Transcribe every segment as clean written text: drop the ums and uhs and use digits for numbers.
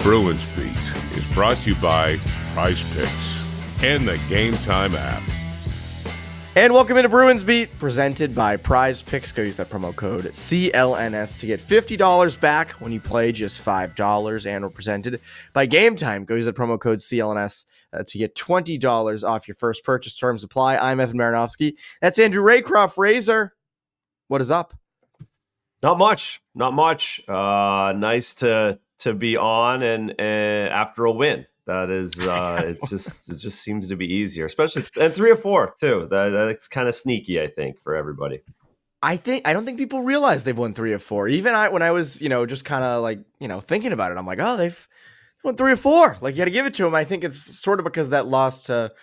Bruins Beat is brought to you by Prize Picks and the Game Time app. And welcome into Bruins Beat, presented by Prize Picks. Go use that promo code CLNS to get $50 back when you play just $5. And we're presented by Game Time. Go use that promo code CLNS to get $20 off your first purchase. Terms apply. I'm Evan Marinofsky. That's Andrew Raycroft. Razor, what is up? Not much. Nice to be on and after a win. That is, it just seems to be easier, especially and 3 or 4 too. That's kind of sneaky, I think, for everybody. I don't think people realize they've won 3 or 4. Even when I was, just kind of like, thinking about it, I'm like, oh, they've won 3 or 4. Like, you got to give it to them. I think it's sort of because that loss to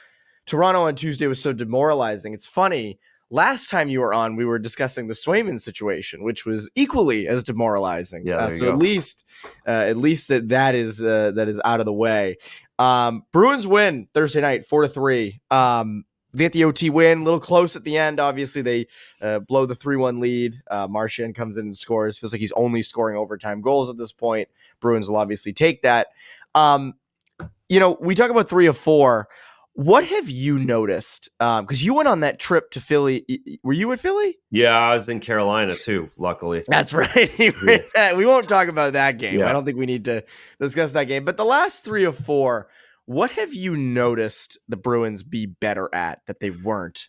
Toronto on Tuesday was so demoralizing. It's funny. Last time you were on, we were discussing the Swayman situation, which was equally as demoralizing. Yeah, so at least that is out of the way. Bruins win Thursday night, 4-3. They get the OT win, a little close at the end. Obviously, they blow the 3-1 lead. Marchand comes in and scores. Feels like he's only scoring overtime goals at this point. Bruins will obviously take that. We talk about 3 of 4. What have you noticed? Because you went on that trip to Philly. Were you at Philly? Yeah, I was in Carolina too, luckily. That's right. We won't talk about that game. Yeah. I don't think we need to discuss that game. But the last 3 of 4, what have you noticed the Bruins be better at that they weren't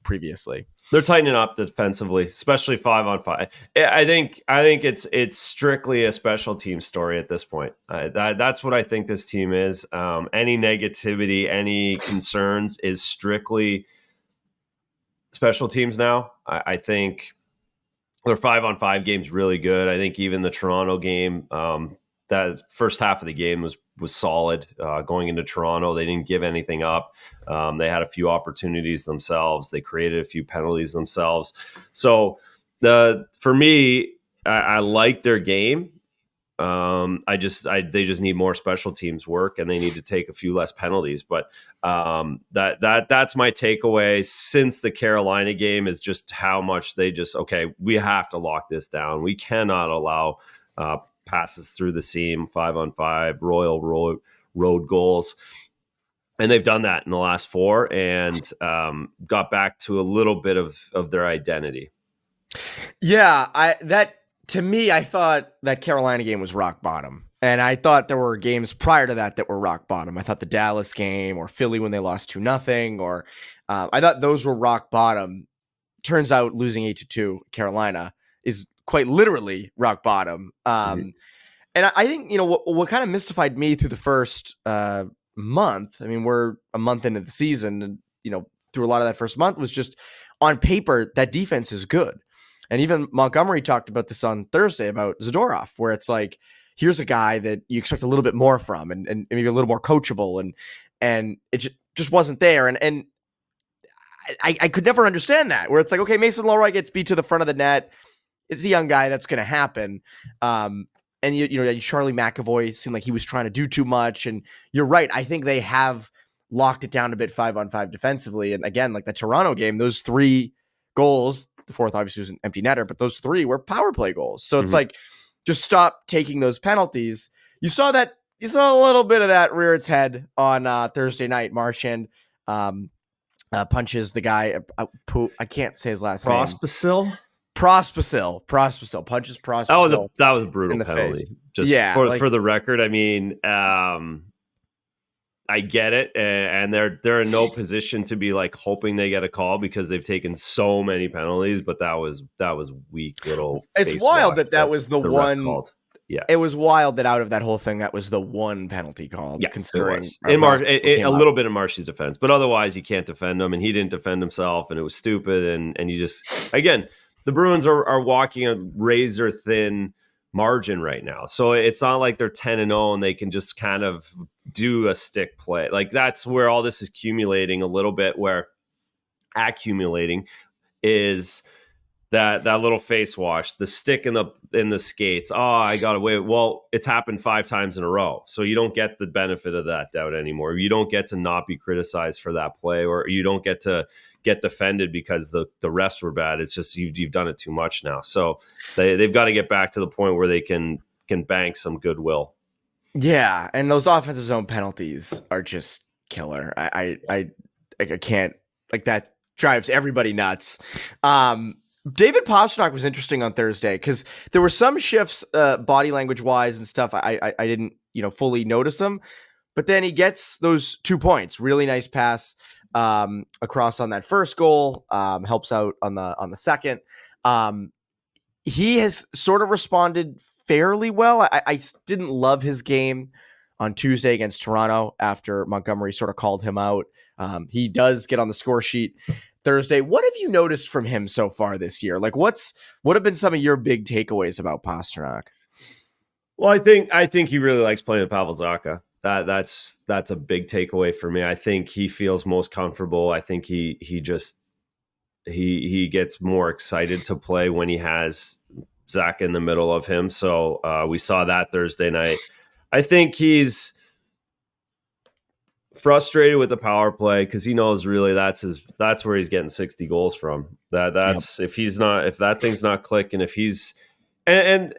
previously? They're tightening up defensively, especially 5-on-5. I think it's strictly a special team story at this point. That's what I think this team is. Any negativity, any concerns is strictly special teams now. I think their 5-on-5 game's really good. I think even the Toronto game, that first half of the game was solid. Going into Toronto, they didn't give anything up. They had a few opportunities themselves. They created a few penalties themselves. So for me, I like their game. They just need more special teams work, and they need to take a few less penalties. But that's my takeaway since the Carolina game is just how much they we have to lock this down. We cannot allow passes through the seam, 5-on-5, road goals. And they've done that in the last 4 and got back to a little bit of their identity. Yeah, to me, I thought that Carolina game was rock bottom. And I thought there were games prior to that were rock bottom. I thought the Dallas game or Philly when they lost 2-0, or I thought those were rock bottom. Turns out losing 8-2 Carolina is quite literally rock bottom. And I think, what kind of mystified me through the first month, I mean, we're a month into the season, and, through a lot of that first month was just on paper, that defense is good. And even Montgomery talked about this on Thursday about Zadorov, where it's like, here's a guy that you expect a little bit more from and maybe a little more coachable. And it just wasn't there. And I could never understand that, where it's like, okay, Mason Leroy gets beat to the front of the net. It's a young guy. That's going to happen. And Charlie McAvoy seemed like he was trying to do too much. And you're right. I think they have locked it down a bit 5-on-5 defensively. And again, like the Toronto game, those 3 goals, the fourth obviously was an empty netter, but those 3 were power play goals. So it's like, just stop taking those penalties. You saw a little bit of that rear its head on Thursday night. Marchand punches the guy. I can't say his last name. Prospicil punches Prospicil. That was a brutal penalty. Face. Just for the record, I mean, I get it, and they're in no position to be like hoping they get a call because they've taken so many penalties. But that was weak little. It's wild that was the one. Yeah, it was wild that out of that whole thing, that was the one penalty called. Yeah, considering a little bit of Marshy's defense, but otherwise you can't defend him, and he didn't defend himself, and it was stupid. And you just again. The Bruins are walking a razor thin margin right now. So it's not like they're 10-0 and they can just kind of do a stick play. Like that's where all this is accumulating a little bit, where accumulating is that little face wash, the stick in the skates. Oh, I got away. Well, it's happened 5 times in a row. So you don't get the benefit of that doubt anymore. You don't get to not be criticized for that play, or you don't get to get defended because the refs were bad. It's just you've done it too much now. So they've got to get back to the point where they can bank some goodwill. Yeah, and those offensive zone penalties are just killer. I can't, like, that drives everybody nuts. David Pastrnak was interesting on Thursday because there were some shifts, body language wise and stuff. I didn't fully notice them, but then he gets those 2 points. Really nice pass across on that first goal. Helps out on the second. He has sort of responded fairly well. I didn't love his game on Tuesday against Toronto after Montgomery sort of called him out. He does get on the score sheet Thursday. What have you noticed from him so far this year? Like, what have been some of your big takeaways about Pastrnak? Well, I think he really likes playing with Pavel Zacha. That's a big takeaway for me. I think he feels most comfortable. I think he gets more excited to play when he has Zach in the middle of him. So we saw that Thursday night. I think he's frustrated with the power play because he knows really that's where he's getting 60 goals from. That's yep. If that thing's not clicking, if he's and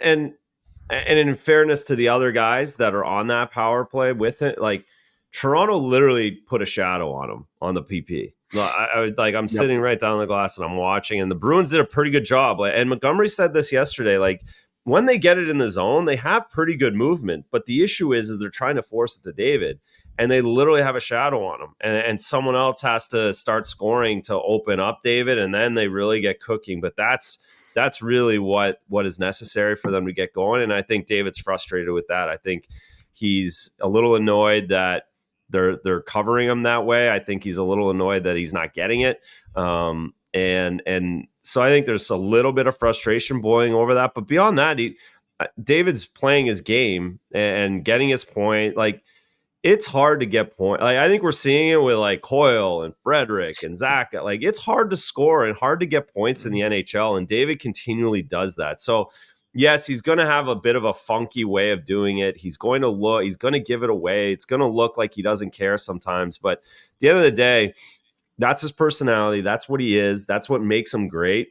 in fairness to the other guys that are on that power play with it, like Toronto literally put a shadow on him on the PP. I'm sitting right down the glass and I'm watching, and the Bruins did a pretty good job. And Montgomery said this yesterday, like when they get it in the zone, they have pretty good movement. But the issue is they're trying to force it to David, and they literally have a shadow on him. And someone else has to start scoring to open up David, and then they really get cooking. But that's really what is necessary for them to get going. And I think David's frustrated with that. I think he's a little annoyed that they're covering him that way. I think he's a little annoyed that he's not getting it. And so I think there's a little bit of frustration boiling over that. But beyond that, David's playing his game and getting his point. Like, it's hard to get point. Like, I think we're seeing it with like Coyle and Frederick and Zach. Like, it's hard to score and hard to get points in the NHL. And David continually does that. So yes, he's going to have a bit of a funky way of doing it. He's going to give it away. It's going to look like he doesn't care sometimes. But at the end of the day, that's his personality. That's what he is. That's what makes him great.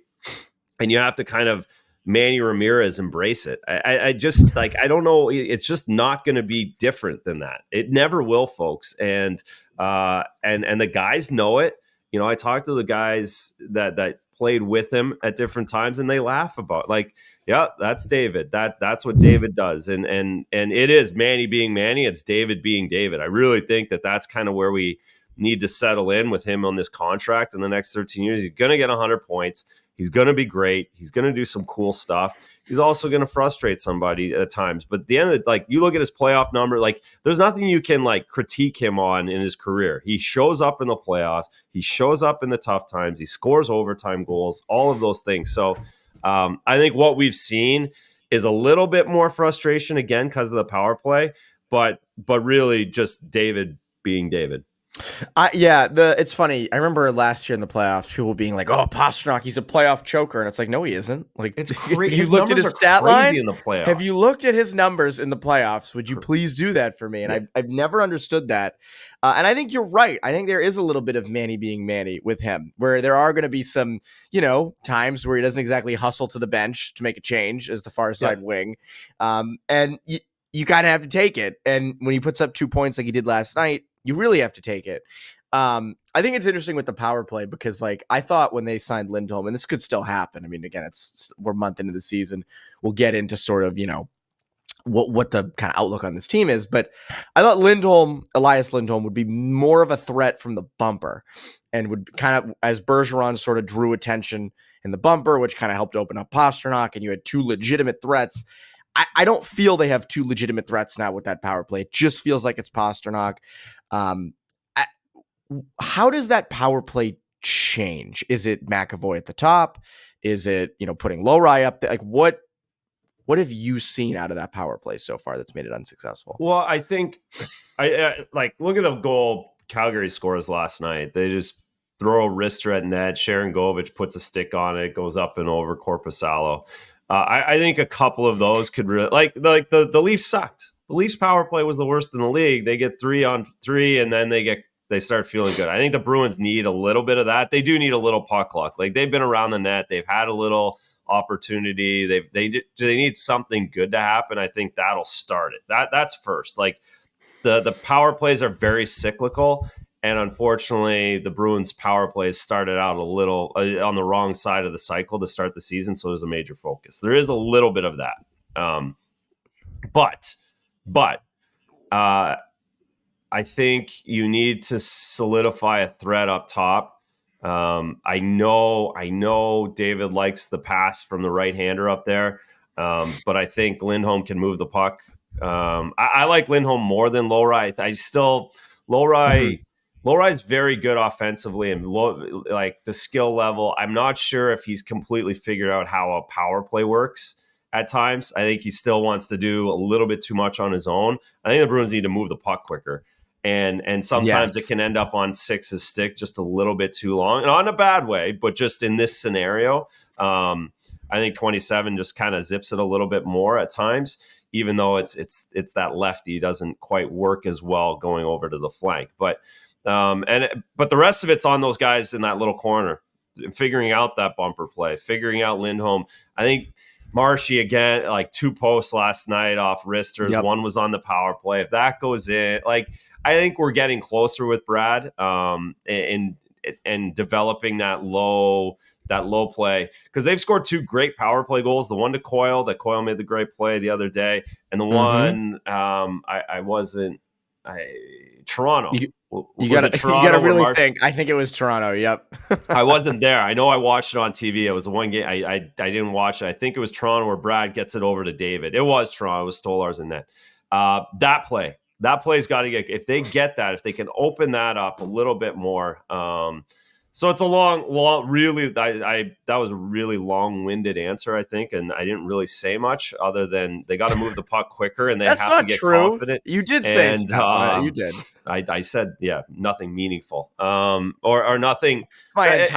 And you have to kind of Manny Ramirez embrace it. I just like, I don't know. It's just not going to be different than that. It never will, folks. And the guys know it. I talked to the guys that played with him at different times, and they laugh about it. Like, yeah, that's David. That's what David does. And it is Manny being Manny. It's David being David. I really think that's kind of where we need to settle in with him on this contract in the next 13 years. He's going to get 100 points. He's going to be great. He's going to do some cool stuff. He's also going to frustrate somebody at times. But at the end of it, like, you look at his playoff number, like, there's nothing you can like critique him on in his career. He shows up in the playoffs. He shows up in the tough times. He scores overtime goals, all of those things. So I think what we've seen is a little bit more frustration again because of the power play, but really just David being David. It's funny. I remember last year in the playoffs, people being like, "Oh, Pastrnak, he's a playoff choker," and it's like, no, he isn't. Like, it's crazy. You looked at his stat line in the playoffs. Have you looked at his numbers in the playoffs? Would you please do that for me? And I've never understood that. And I think you're right. I think there is a little bit of Manny being Manny with him, where there are going to be some, times where he doesn't exactly hustle to the bench to make a change as the far side wing, and you kind of have to take it. And when he puts up 2 points like he did last night, you really have to take it. I think it's interesting with the power play because, like, I thought when they signed Lindholm, and this could still happen. I mean, again, we're a month into the season. We'll get into sort of, what the kind of outlook on this team is. But I thought Elias Lindholm would be more of a threat from the bumper and would kind of, as Bergeron sort of drew attention in the bumper, which kind of helped open up Pastrnak, and you had two legitimate threats. I don't feel they have two legitimate threats now with that power play. It just feels like it's Pastrnak. How does that power play change? Is it McAvoy at the top? Is it, putting Lowry up there? Like, what have you seen out of that power play so far that's made it unsuccessful? Well, I think I like, look at the goal Calgary scores last night. They just throw a wrister at net. Sharon Govich puts a stick on it, goes up and over Korpisalo. I think a couple of those could really, like the Leafs sucked. The Leafs power play was the worst in the league. They get 3-on-3 and then they start feeling good. I think the Bruins need a little bit of that. They do need a little puck luck. Like, they've been around the net. They've had a little opportunity. They need something good to happen. I think that'll start it. That's first. Like the power plays are very cyclical, and unfortunately, the Bruins power plays started out a little on the wrong side of the cycle to start the season. So there's a major focus. There is a little bit of that, but. I think you need to solidify a threat up top. I know David likes the pass from the right-hander up there, but I think Lindholm can move the puck. I like Lindholm more than Lowry. Lowry's very good offensively and like the skill level. I'm not sure if he's completely figured out how a power play works. At times, I think he still wants to do a little bit too much on his own. I think the Bruins need to move the puck quicker. And sometimes it can end up on Six's stick just a little bit too long, not in a bad way, but just in this scenario, I think 27 just kind of zips it a little bit more at times, even though it's that lefty doesn't quite work as well going over to the flank. But the rest of it's on those guys in that little corner, figuring out that bumper play, figuring out Lindholm. I think Marshy again, like 2 posts last night off wristers. Yep. One was on the power play. If that goes in, like I think we're getting closer with Brad and developing that low play, because they've scored 2 great power play goals. The one to Coyle, that Coyle made the great play the other day, and the one Toronto. You got to really think. I think it was Toronto. Yep. I wasn't there. I know I watched it on TV. It was the one game I didn't watch it. I think it was Toronto where Brad gets it over to David. It was Toronto. It was Stolarz in net. That play's got to get, if they get that, if they can open that up a little bit more. So it's a long, really, that was a really long-winded answer, I think, and I didn't really say much other than they got to move the puck quicker and they have to get confident. You did say stuff. You did. I said, nothing meaningful, or nothing. It's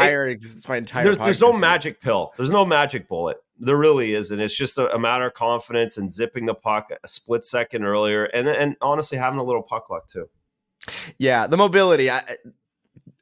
my entire. There's no magic pill. There's no magic bullet. There really isn't. It's just a matter of confidence and zipping the puck a split second earlier, and honestly having a little puck luck too. Yeah, the mobility.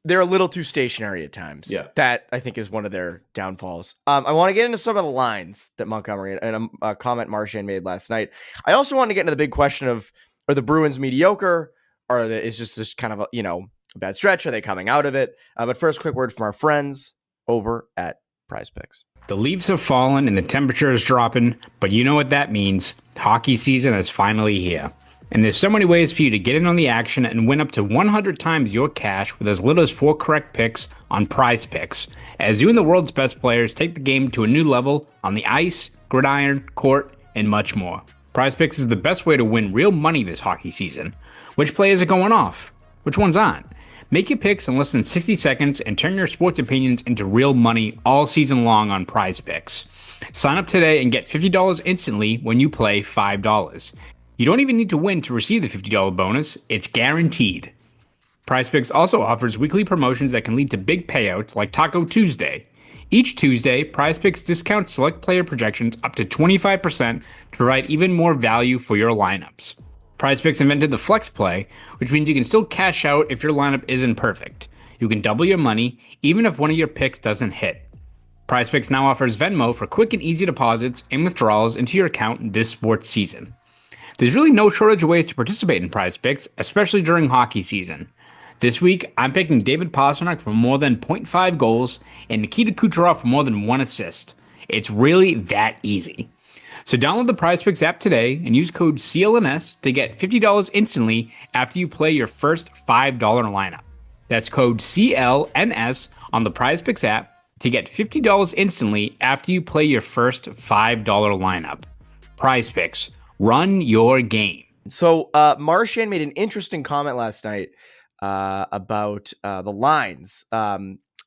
They're a little too stationary at times. Yeah. That, I think, is one of their downfalls. I want to get into some of the lines that Montgomery and a comment Marchand made last night. I also want to get into the big question of, are the Bruins mediocre? Or is just this kind of a bad stretch? Are they coming out of it? But first, quick word from our friends over at Prize Picks. The leaves have fallen and the temperature is dropping, but you know what that means. Hockey season is finally here. And there's so many ways for you to get in on the action and win up to 100 times your cash with as little as 4 correct picks on Prize Picks, as you and the world's best players take the game to a new level on the ice, gridiron, court, and much more. Prize Picks is the best way to win real money this hockey season. Which players are going off? Which ones aren't? Make your picks in less than 60 seconds and turn your sports opinions into real money all season long on Prize Picks. Sign up today and get $50 instantly when you play $5. You don't even need to win to receive the $50 bonus. It's guaranteed. Prize Picks also offers weekly promotions that can lead to big payouts like Taco Tuesday. Each Tuesday, Prize Picks discounts select player projections up to 25% to provide even more value for your lineups. Prize Picks invented the flex play, which means you can still cash out if your lineup isn't perfect. You can double your money even if one of your picks doesn't hit. Prize Picks now offers Venmo for quick and easy deposits and withdrawals into your account this sports season. There's really no shortage of ways to participate in Prize Picks, especially during hockey season. This week, I'm picking David Pastrnak for more than 0.5 goals and Nikita Kucherov for more than 1 assist. It's really that easy. So download the Prize Picks app today and use code CLNS to get $50 instantly after you play your first $5 lineup. That's code CLNS on the Prize Picks app to get $50 instantly after you play your first $5 lineup. Prize Picks. Run your game. So Marchand made an interesting comment last night about the lines.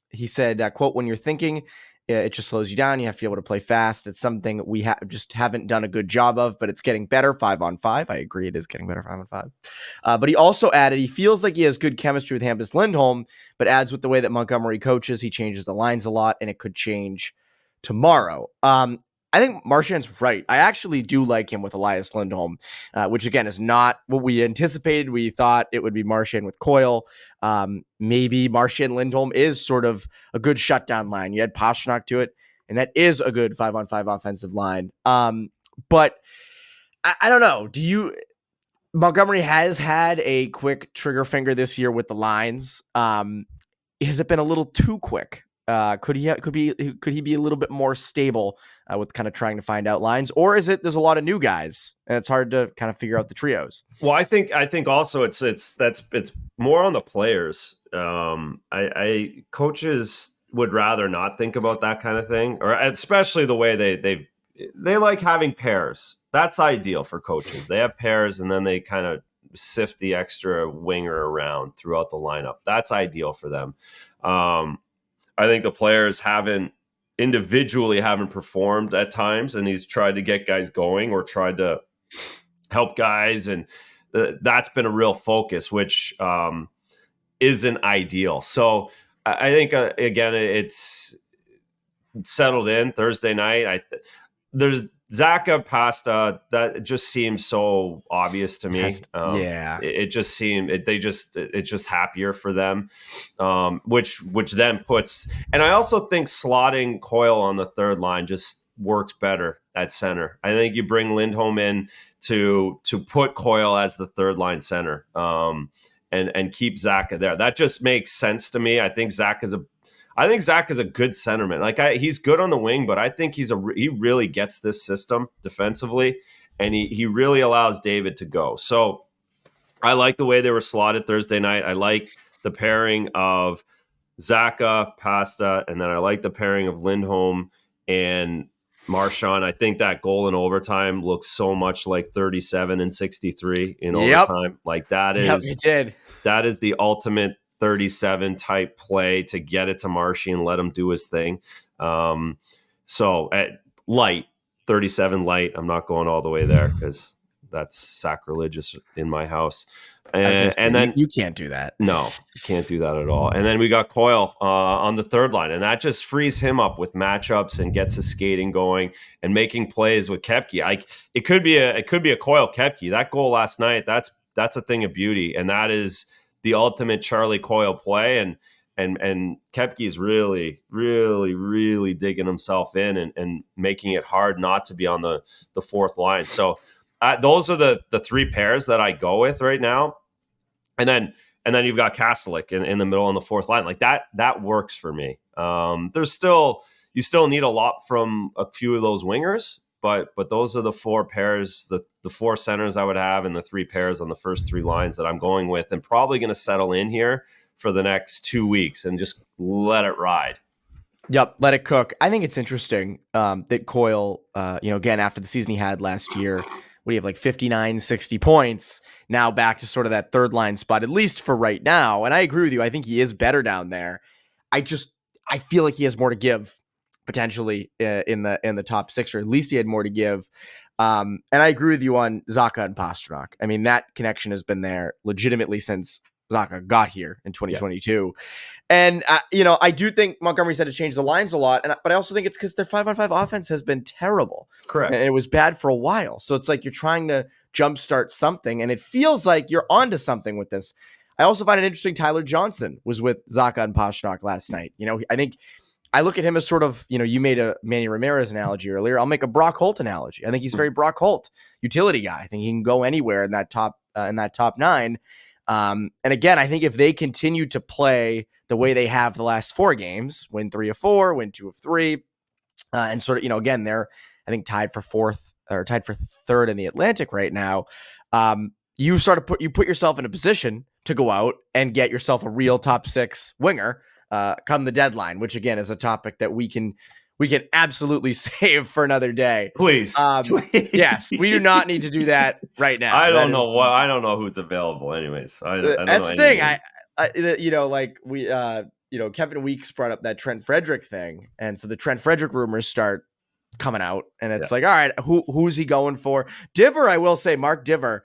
He said, quote, when you're thinking, it just slows you down. You have to be able to play fast. It's something we just haven't done a good job of, but it's getting better 5-on-5. I agree it is getting better 5-on-5. But he also added he feels like he has good chemistry with Hampus Lindholm, but adds with the way that Montgomery coaches, he changes the lines a lot, and it could change tomorrow. I think Marchand's right. I actually do like him with Elias Lindholm, which again is not what we anticipated. We thought it would be Marchand with Coyle. Maybe Marchand Lindholm is sort of a good shutdown line. You had Pastrnak to it and that is a good 5-on-5 offensive line. But I don't know. Montgomery has had a quick trigger finger this year with the lines. Has it been a little too quick? Could he be a little bit more stable with kind of trying to find out lines, or is it there's a lot of new guys and it's hard to kind of figure out the trios? Well, I think also it's more on the players. Coaches would rather not think about that kind of thing, or especially the way they like having pairs. That's ideal for coaches. They have pairs and then they kind of sift the extra winger around throughout the lineup. That's ideal for them. I think the players individually haven't performed at times, and he's tried to get guys going or tried to help guys, and that's been a real focus, which isn't ideal. So I think again, it's settled in Thursday night. There's Zacha Pasta, that just seems so obvious to me. It just seemed it's just happier for them, which then puts. And I also think slotting Coyle on the third line just works better at center. I think you bring Lindholm in to put Coyle as the third line center, and keep Zacha there. That just makes sense to me. I think Zach is a good centerman. Like he's good on the wing, but I think he really gets this system defensively, and he really allows David to go. So I like the way they were slotted Thursday night. I like the pairing of Zacha, Pasta, and then I like the pairing of Lindholm and Marchand. I think that goal in overtime looks so much like 37 and 63 in overtime. Like that is the ultimate 37 type play to get it to Marshy and let him do his thing. So at light, 37 light, I'm not going all the way there because that's sacrilegious in my house. And then you can't do that. No, you can't do that at all. And then we got Coyle on the third line, and that just frees him up with matchups and gets his skating going and making plays with Koepke. It could be a Coyle Koepke. That goal last night, that's a thing of beauty, and that is the ultimate Charlie Coyle play, and Koepke is really, really, really digging himself in and making it hard not to be on the fourth line. So those are the three pairs that I go with right now, and then you've got Kastelik in the middle on the fourth line. Like that works for me. You still need a lot from a few of those wingers. But those are the four pairs, the four centers I would have, and the three pairs on the first three lines that I'm going with, and probably going to settle in here for the next 2 weeks and just let it ride. Yep, let it cook. I think it's interesting that Coyle, again, after the season he had last year, what do you have, like 59, 60 points, now back to sort of that third line spot, at least for right now. And I agree with you. I think he is better down there. I feel like he has more to give potentially in the top six, or at least he had more to give. And I agree with you on Zacha and Pastrnak. I mean, that connection has been there legitimately since Zacha got here in 2022. Yeah. And, I do think Montgomery said to change the lines a lot, but I also think it's because their 5-on-5 offense has been terrible. Correct. And it was bad for a while. So it's like you're trying to jumpstart something, and it feels like you're onto something with this. I also find it interesting Tyler Johnson was with Zacha and Pastrnak last night. I think I look at him as sort of, you made a Manny Ramirez analogy earlier. I'll make a Brock Holt analogy. I think he's very Brock Holt, utility guy. I think he can go anywhere in that top nine. And again, I think if they continue to play the way they have the last 4 games, win 3 of 4, win 2 of 3, and sort of, again, they're, I think, tied for third in the Atlantic right now. You put yourself in a position to go out and get yourself a real top 6 winger come the deadline, which again is a topic that we can absolutely save for another day. Please. Yes, we do not need to do that right now. I don't know who's available anyways. I don't that's know the thing. Kevin Weeks brought up that Trent Frederick thing. And so the Trent Frederick rumors start coming out, and it's like, all right, who's he going for? Diver, I will say, Mark Diver,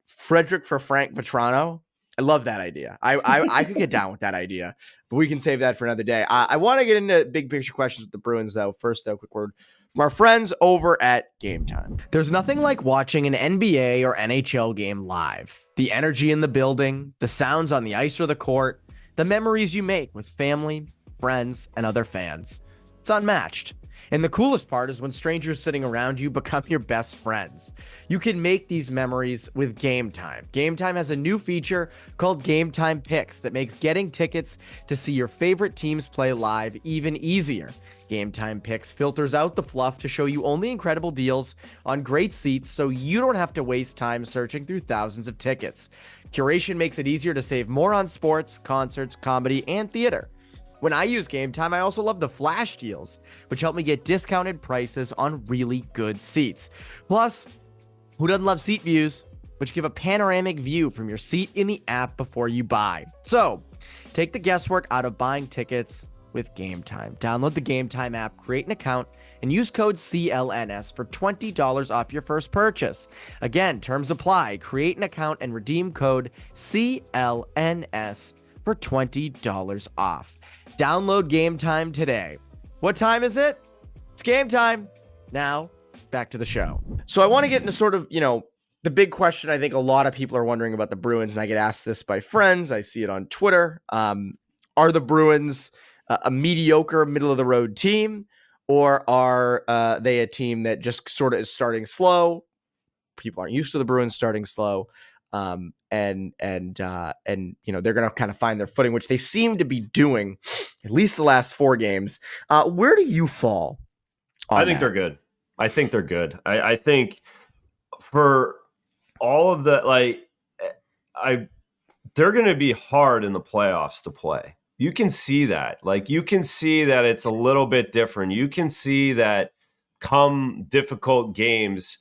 Frederick for Frank Vetrano. I love that idea. I could get down with that idea, but we can save that for another day. I want to get into big picture questions with the Bruins, though. First, though, quick word from our friends over at Game Time. There's nothing like watching an NBA or NHL game live. The energy in the building, the sounds on the ice or the court, the memories you make with family, friends, and other fans. It's unmatched. And the coolest part is when strangers sitting around you become your best friends. You can make these memories with Game Time. Game Time has a new feature called Game Time Picks that makes getting tickets to see your favorite teams play live even easier. Game Time Picks filters out the fluff to show you only incredible deals on great seats so you don't have to waste time searching through thousands of tickets. Curation makes it easier to save more on sports, concerts, comedy, and theater. When I use Game Time, I also love the flash deals, which help me get discounted prices on really good seats. Plus, who doesn't love seat views, which give a panoramic view from your seat in the app before you buy? So, take the guesswork out of buying tickets with Game Time. Download the Game Time app, create an account, and use code CLNS for $20 off your first purchase. Again, terms apply. Create an account and redeem code CLNS for $20 off. Download Game Time today. What time is it? It's game time. Now, back to the show. So I want to get into sort of, the big question I think a lot of people are wondering about the Bruins, and I get asked this by friends. I see it on Twitter. Are the Bruins a mediocre, middle-of-the-road team, or are they a team that just sort of is starting slow? People aren't used to the Bruins starting slow. And they're going to kind of find their footing, which they seem to be doing at least the last 4 games. Where do you fall on I think that? they're good. I think they're good. I think for all of the, they're going to be hard in the playoffs to play. You can see that. You can see that it's a little bit different. You can see that come difficult games.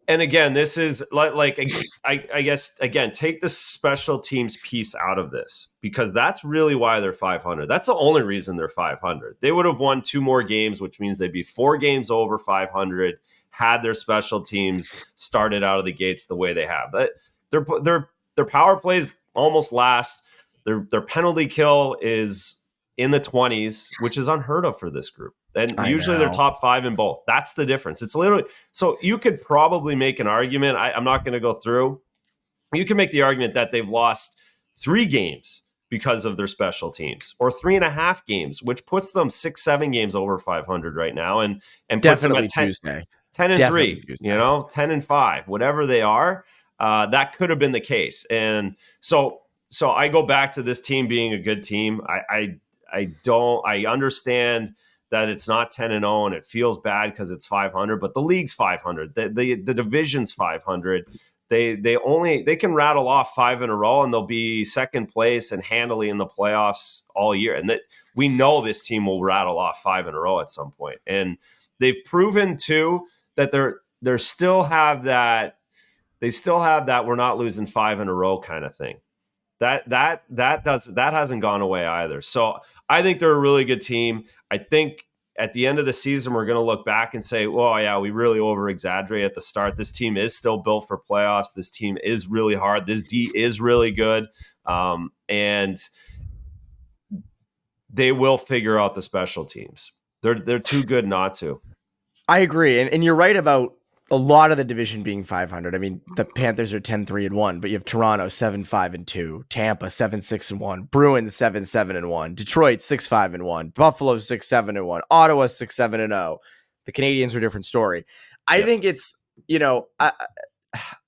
And again, this is I guess, again, take the special teams piece out of this, because that's really why they're 500. That's the only reason they're 500. They would have won 2 more games, which means they'd be 4 games over 500 had their special teams started out of the gates the way they have. But their power plays almost last. Their penalty kill is in the 20s, which is unheard of for this group. And usually they're top 5 in both. That's the difference. It's literally, so you could probably make an argument. I'm not going to go through. You can make the argument that they've lost 3 games because of their special teams, or 3.5 games, which puts them 6-7 games over 500 right now, and puts them at 10 and 3, 10 and 5, whatever they are. That could have been the case. And so I go back to this team being a good team. I understand that it's not 10-0 and it feels bad because it's 500, but the league's 500. The division's 500. They can rattle off 5 in a row and they'll be second place and handily in the playoffs all year. And that we know this team will rattle off 5 in a row at some point. And they've proven too that they still have that we're not losing 5 in a row kind of thing. That hasn't gone away either. So I think they're a really good team. I think at the end of the season, we're going to look back and say, "Oh yeah, we really over-exaggerate at the start." This team is still built for playoffs. This team is really hard. This D is really good, and they will figure out the special teams. They're too good not to. I agree, and you're right about a lot of the division being 500. I mean, the Panthers are 10-3-1, but you have Toronto 7-5-2, Tampa 7-6-1, Bruins 7-7-1, Detroit 6-5-1, Buffalo 6-7-1, Ottawa 6-7-0. The Canadians are a different story. I think it's,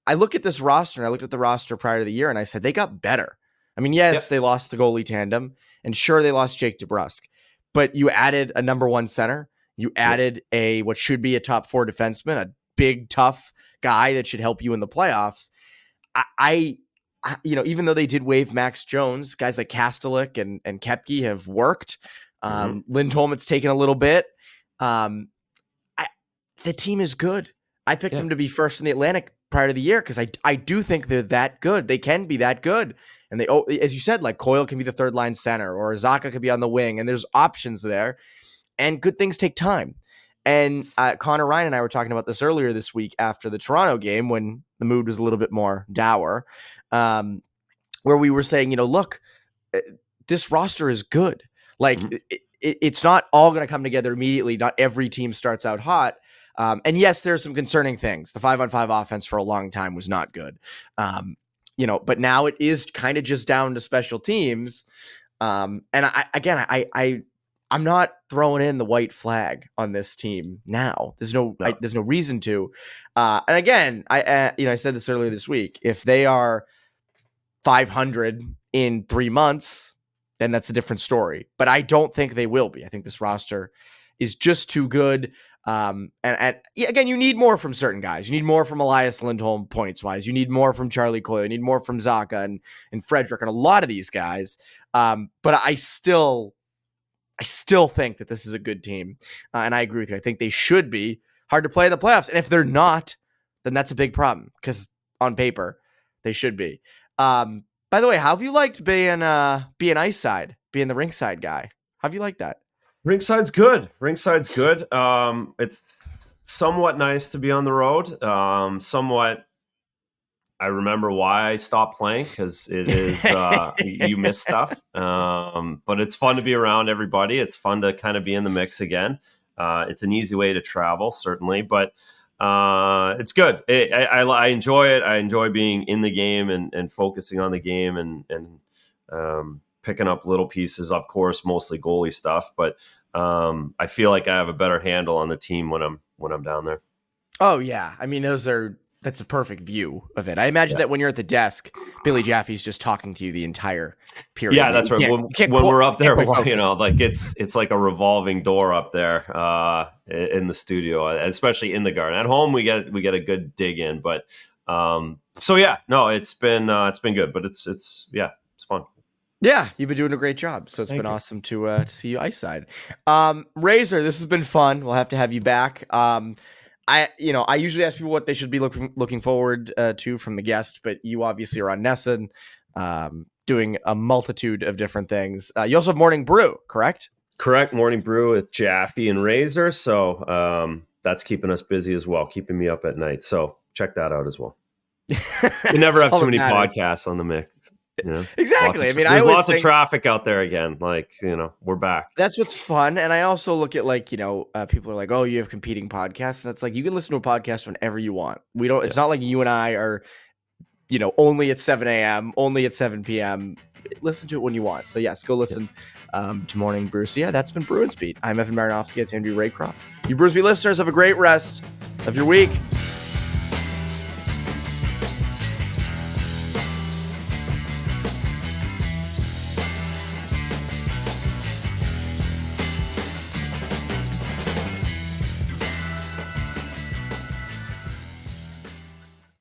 I look at this roster, and I looked at the roster prior to the year, and I said they got better. I mean, yes, they lost the goalie tandem, and sure, they lost Jake DeBrusk, but you added a number 1 center. You added what should be a top 4 defenseman, a big, tough guy that should help you in the playoffs. I even though they did waive Max Jones, guys like Kastelik and Koepke have worked. Lindholm's taken a little bit. The team is good. I picked them to be first in the Atlantic prior to the year because I do think they're that good. They can be that good. And they, as you said, like Coyle can be the 3rd line center, or Zacha could be on the wing, and there's options there. And good things take time. And Conor Ryan and I were talking about this earlier this week after the Toronto game when the mood was a little bit more dour, where we were saying, look, this roster is good. Like, it's not all going to come together immediately. Not every team starts out hot. And yes, there's some concerning things. The 5-on-5 offense for a long time was not good. But now it is kind of just down to special teams. And I'm I'm not throwing in the white flag on this team now. There's no reason to. And again, I said this earlier this week. If they are 500 in 3 months, then that's a different story. But I don't think they will be. I think this roster is just too good. And again, you need more from certain guys. You need more from Elias Lindholm points wise. You need more from Charlie Coyle. You need more from Zacha and Frederick and a lot of these guys. But I still think that this is a good team. And I agree with you. I think they should be hard to play in the playoffs. And if they're not, then that's a big problem because on paper they should be. By the way, how have you liked being ice side, being the rinkside guy? How have you liked that? Ringside's good. It's somewhat nice to be on the road. Somewhat, I remember why I stopped playing because it is you miss stuff. But it's fun to be around everybody. It's fun to kind of be in the mix again. It's an easy way to travel, certainly, but it's good. I enjoy it. I enjoy being in the game and focusing on the game and picking up little pieces, of course, mostly goalie stuff. But I feel like I have a better handle on the team when I'm down there. Oh yeah, I mean that's a perfect view of it. I imagine that when you're at the desk, Billy Jaffe's just talking to you the entire period. Yeah, that's right. When we're up there, like it's like a revolving door up there in the studio, especially in the garden. At home, we get a good dig in, but so yeah, no, it's been good, but it's fun. Yeah, you've been doing a great job. So it's been awesome to see you ice side. Razor, this has been fun. We'll have to have you back. I usually ask people what they should be looking forward to from the guest, but you obviously are on Nesson, doing a multitude of different things. You also have Morning Brew, correct? Correct. Morning Brew with Jaffe and Razor. So that's keeping us busy as well, keeping me up at night. So check that out as well. You never have too many podcasts on the mix. You know? Exactly. There's lots of traffic out there again. Like, we're back. That's what's fun. And I also look at people are like, oh, you have competing podcasts. And it's like, you can listen to a podcast whenever you want. It's not like you and I are, only at 7 a.m., only at 7 p.m. Listen to it when you want. So yes, go listen to Morning Brew. So yeah, that's been Bruins Beat. I'm Evan Marinofsky. It's Andrew Raycroft. You Bruins Beat listeners, have a great rest of your week.